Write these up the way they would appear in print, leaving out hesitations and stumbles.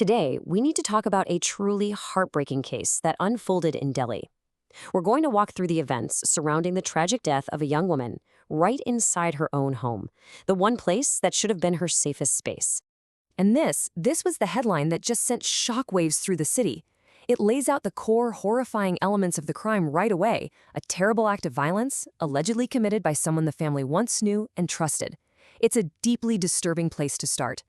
Today, we need to talk about a truly heartbreaking case that unfolded in Delhi. We're going to walk through the events surrounding the tragic death of a young woman right inside her own home, the one place that should have been her safest space. And this was the headline that just sent shockwaves through the city. It lays out the core horrifying elements of the crime right away: a terrible act of violence, allegedly committed by someone the family once knew and trusted. It's a deeply disturbing place to start.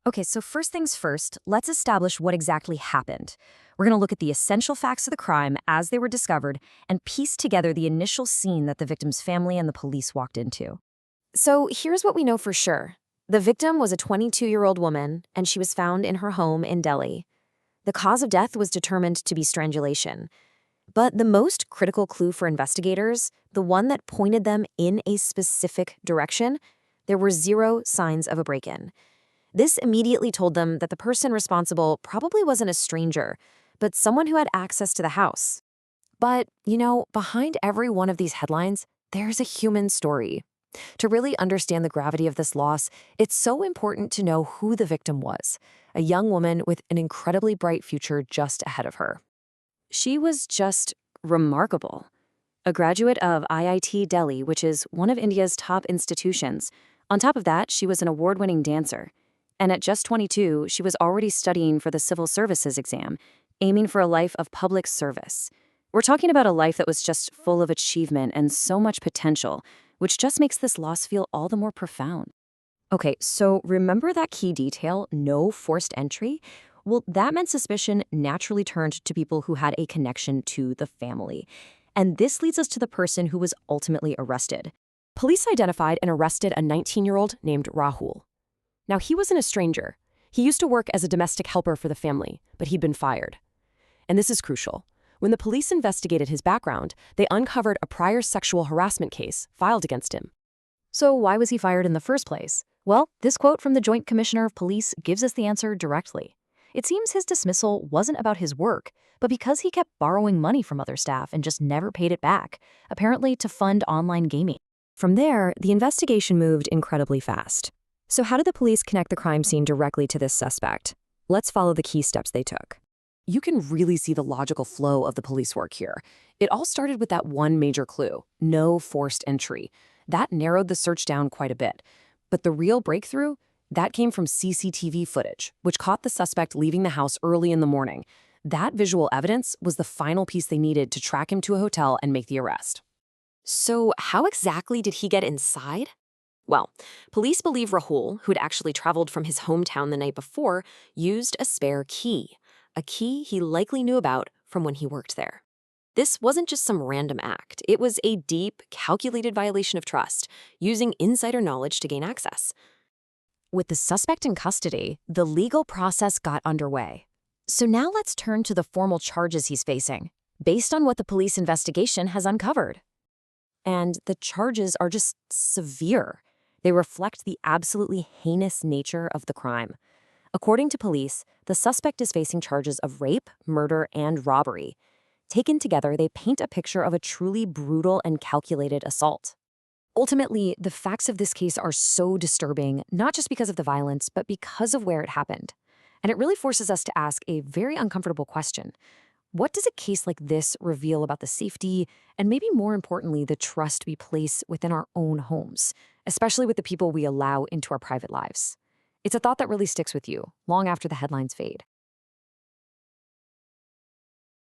Okay, so first things first, let's establish what exactly happened. We're going to look at the essential facts of the crime as they were discovered and piece together the initial scene that the victim's family and the police walked into. So here's what we know for sure. The victim was a 22-year-old woman, and she was found in her home in Delhi. The cause of death was determined to be strangulation. But the most critical clue for investigators, the one that pointed them in a specific direction, there were zero signs of a break-in. This immediately told them that the person responsible probably wasn't a stranger, but someone who had access to the house. But, behind every one of these headlines, there's a human story. To really understand the gravity of this loss, it's so important to know who the victim was, a young woman with an incredibly bright future just ahead of her. She was just remarkable. A graduate of IIT Delhi, which is one of India's top institutions. On top of that, she was an award-winning dancer. And at just 22, she was already studying for the civil services exam, aiming for a life of public service. We're talking about a life that was just full of achievement and so much potential, which just makes this loss feel all the more profound. Okay, so remember that key detail, no forced entry? Well, that meant suspicion naturally turned to people who had a connection to the family. And this leads us to the person who was ultimately arrested. Police identified and arrested a 19-year-old named Rahul. Now, he wasn't a stranger. He used to work as a domestic helper for the family, but he'd been fired. And this is crucial. When the police investigated his background, they uncovered a prior sexual harassment case filed against him. So why was he fired in the first place? Well, this quote from the Joint Commissioner of Police gives us the answer directly. It seems his dismissal wasn't about his work, but because he kept borrowing money from other staff and just never paid it back, apparently to fund online gaming. From there, the investigation moved incredibly fast. So how did the police connect the crime scene directly to this suspect? Let's follow the key steps they took. You can really see the logical flow of the police work here. It all started with that one major clue: no forced entry. That narrowed the search down quite a bit. But the real breakthrough? That came from CCTV footage, which caught the suspect leaving the house early in the morning. That visual evidence was the final piece they needed to track him to a hotel and make the arrest. So how exactly did he get inside? Well, police believe Rahul, who'd actually traveled from his hometown the night before, used a spare key, a key he likely knew about from when he worked there. This wasn't just some random act. It was a deep, calculated violation of trust, using insider knowledge to gain access. With the suspect in custody, the legal process got underway. So now let's turn to the formal charges he's facing, based on what the police investigation has uncovered. And the charges are just severe. They reflect the absolutely heinous nature of the crime. According to police, the suspect is facing charges of rape, murder, and robbery. Taken together, they paint a picture of a truly brutal and calculated assault. Ultimately, the facts of this case are so disturbing, not just because of the violence, but because of where it happened. And it really forces us to ask a very uncomfortable question. What does a case like this reveal about the safety and, maybe more importantly, the trust we place within our own homes, especially with the people we allow into our private lives? It's a thought that really sticks with you long after the headlines fade.